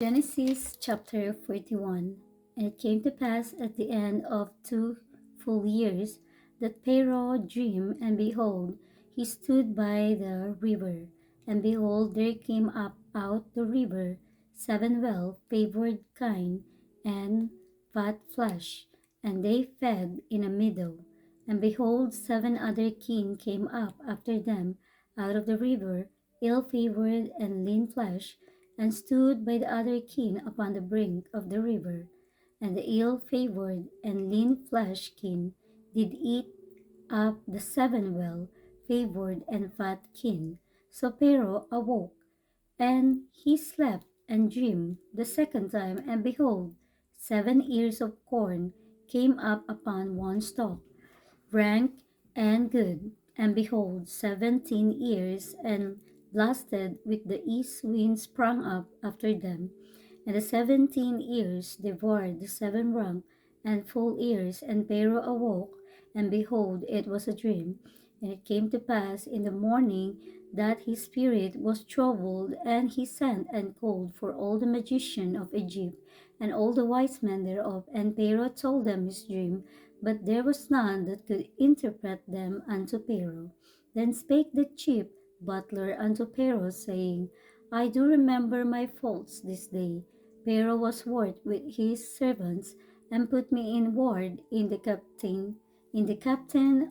Genesis chapter 41. And it came to pass at the end of 2 full years that Pharaoh dreamed, and behold, he stood by the river. And behold, there came up out the river 7 well-favored kine and fat flesh, and they fed in a meadow. And behold, 7 other kine came up after them out of the river, ill-favored and lean flesh, and stood by the other kin upon the brink of the river. And the ill-favored and lean-fleshed kin did eat up the 7 well-favored and fat kin. So Pharaoh awoke, and he slept and dreamed the second time, and behold, 7 ears of corn came up upon one stalk, rank and good, and behold, 17 years and blasted with the east wind sprung up after them, and the 17 years devoured the 7 rank and full ears. And Pharaoh awoke, and behold, it was a dream. And it came to pass in the morning that his spirit was troubled, and he sent and called for all the magicians of Egypt and all the wise men thereof. And Pharaoh told them his dream, but there was none that could interpret them unto Pharaoh. Then spake the chief butler unto Pharaoh, saying, I do remember my faults this day. Pharaoh was wroth with his servants, and put me in ward in the captain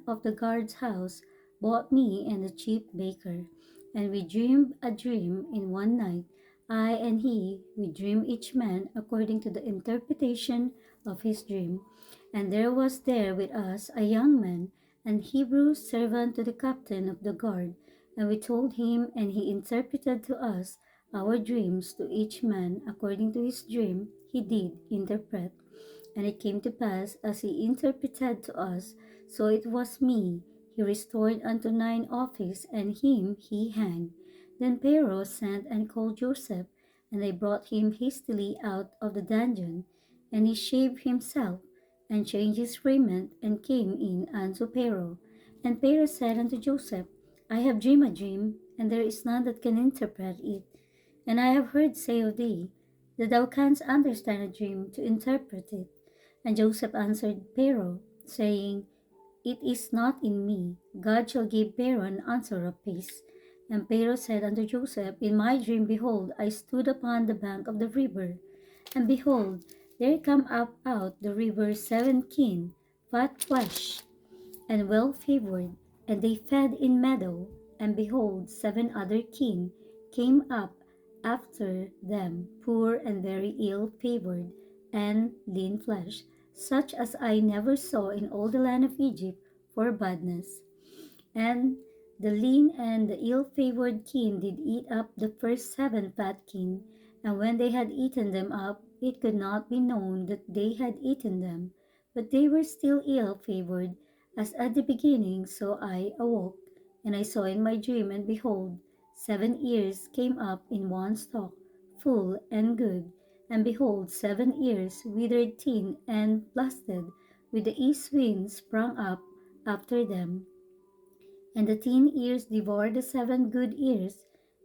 of the guard's house, both me and the chief baker. And we dreamed a dream in one night, I and he, we dreamed each man according to the interpretation of his dream. And there was there with us a young man, an Hebrew servant to the captain of the guard. And we told him, and he interpreted to us our dreams. To each man according to his dream he did interpret. And it came to pass, as he interpreted to us, so it was me he restored unto 9 office, and him he hanged. Then Pharaoh sent and called Joseph, and they brought him hastily out of the dungeon. And he shaved himself, and changed his raiment, and came in unto Pharaoh. And Pharaoh said unto Joseph, I have dreamed a dream, and there is none that can interpret it. And I have heard say of thee, that thou canst understand a dream to interpret it. And Joseph answered Pharaoh, saying, It is not in me. God shall give Pharaoh an answer of peace. And Pharaoh said unto Joseph, In my dream, behold, I stood upon the bank of the river, and behold, there come up out the river 7 kine, fat flesh, and well-favored, and they fed in meadow. And behold, 7 other kine came up after them, poor and very ill-favored, and lean flesh, such as I never saw in all the land of Egypt for badness. And the lean and the ill-favored kine did eat up the first 7 fat kine, and when they had eaten them up, it could not be known that they had eaten them, but they were still ill-favored, as at the beginning. So I awoke, and I saw in my dream, and behold, 7 ears came up in one stalk, full and good, and behold, 7 ears withered thin and blasted, with the east wind sprung up after them. And the 10 ears devoured the 7 good ears.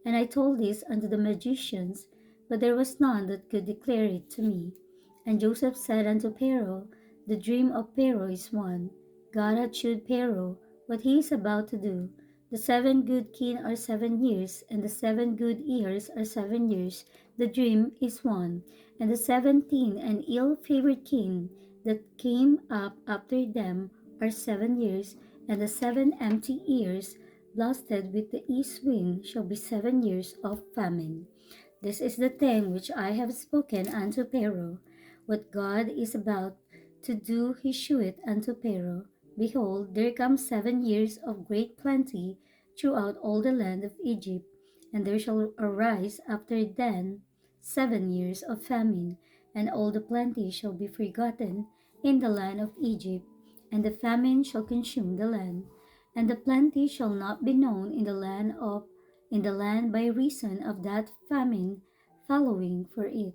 And I told this unto the magicians, but there was none that could declare it to me. And Joseph said unto Pharaoh, The dream of Pharaoh is one. God hath shewed Pharaoh what he is about to do. The 7 good kine are 7 years, and the 7 good ears are 7 years. The dream is one. And the 17 and ill-favored kine that came up after them are 7 years, and the 7 empty ears blasted with the east wind shall be 7 years of famine. This is the thing which I have spoken unto Pharaoh. What God is about to do he sheweth unto Pharaoh. Behold, there come 7 years of great plenty throughout all the land of Egypt, and there shall arise after then 7 years of famine, and all the plenty shall be forgotten in the land of Egypt, and the famine shall consume the land, and the plenty shall not be known in the land by reason of that famine following for it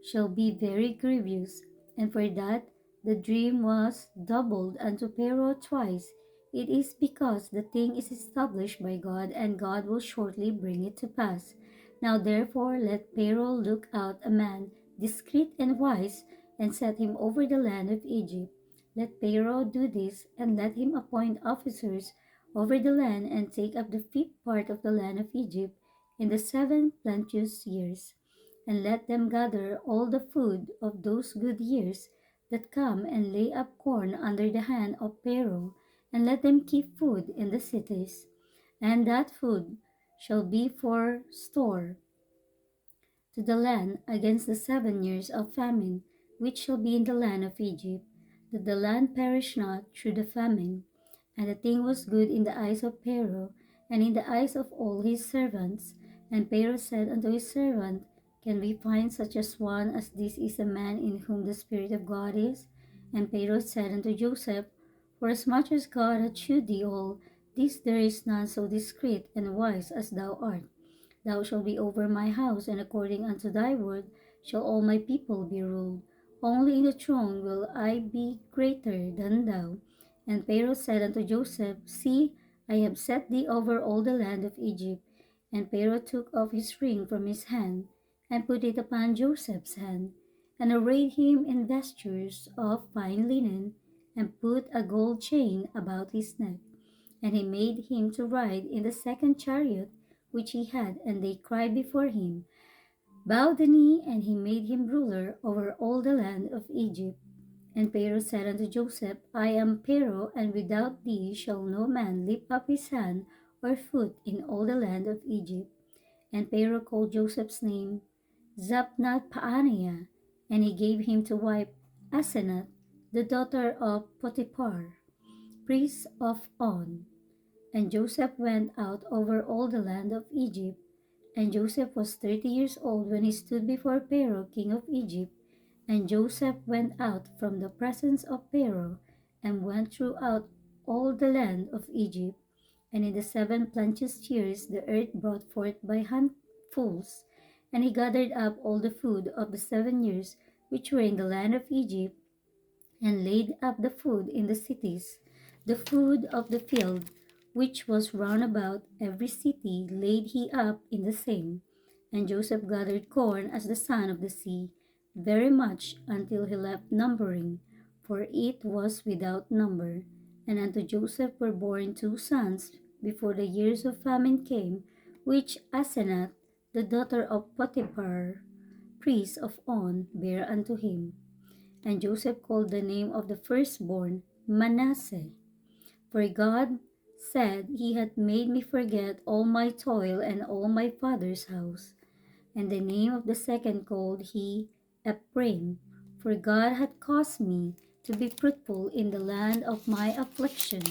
shall be very grievous, and for that the dream was doubled unto Pharaoh twice. It is because the thing is established by God, and God will shortly bring it to pass. Now therefore let Pharaoh look out a man discreet and wise, and set him over the land of Egypt. Let Pharaoh do this, and let him appoint officers over the land, and take up the fifth part of the land of Egypt in the 7 plenteous years. And let them gather all the food of those good years that come, and lay up corn under the hand of Pharaoh, and let them keep food in the cities. And that food shall be for store to the land against the 7 years of famine, which shall be in the land of Egypt, that the land perish not through the famine. And the thing was good in the eyes of Pharaoh, and in the eyes of all his servants. And Pharaoh said unto his servant, Can we find such a one as this is a man in whom the Spirit of God is? And Pharaoh said unto Joseph, Forasmuch as God hath shewed thee all, this there is none so discreet and wise as thou art. Thou shalt be over my house, and according unto thy word shall all my people be ruled. Only in the throne will I be greater than thou. And Pharaoh said unto Joseph, See, I have set thee over all the land of Egypt. And Pharaoh took off his ring from his hand, and put it upon Joseph's hand, and arrayed him in vestures of fine linen, and put a gold chain about his neck. And he made him to ride in the second chariot which he had, and they cried before him, Bow the knee, and he made him ruler over all the land of Egypt. And Pharaoh said unto Joseph, I am Pharaoh, and without thee shall no man lift up his hand or foot in all the land of Egypt. And Pharaoh called Joseph's name Zaphnath Paaneah, and he gave him to wife Asenath, the daughter of Potiphar, priest of On. And Joseph went out over all the land of Egypt. And Joseph was 30 years old when he stood before Pharaoh king of Egypt. And Joseph went out from the presence of Pharaoh, and went throughout all the land of Egypt. And in the 7 plenteous years the earth brought forth by handfuls. And he gathered up all the food of the 7 years which were in the land of Egypt, and laid up the food in the cities. The food of the field, which was round about every city, laid he up in the same. And Joseph gathered corn as the sand of the sea, very much, until he left numbering, for it was without number. And unto Joseph were born 2 sons before the years of famine came, which Asenath, the daughter of Potiphar, priest of On, bare unto him. And Joseph called the name of the firstborn Manasseh, for God said, He hath made me forget all my toil and all my father's house. And the name of the second called he Ephraim, for God hath caused me to be fruitful in the land of my affliction.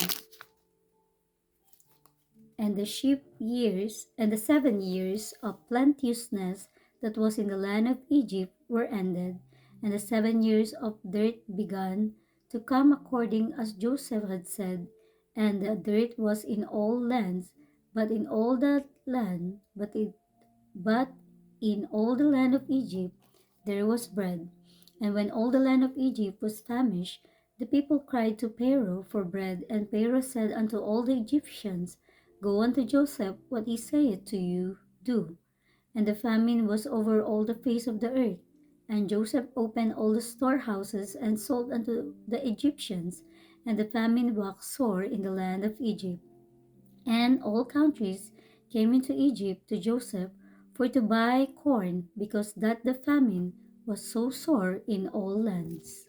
And the 7 years of plenteousness that was in the land of Egypt were ended, and the 7 years of dearth began to come according as Joseph had said, and the dearth was in all lands, but in all that land, but in all the land of Egypt there was bread. And when all the land of Egypt was famished, the people cried to Pharaoh for bread. And Pharaoh said unto all the Egyptians, Go unto Joseph, what he saith to you, do. And the famine was over all the face of the earth. And Joseph opened all the storehouses, and sold unto the Egyptians. And the famine waxed sore in the land of Egypt. And all countries came into Egypt to Joseph for to buy corn, because that the famine was so sore in all lands.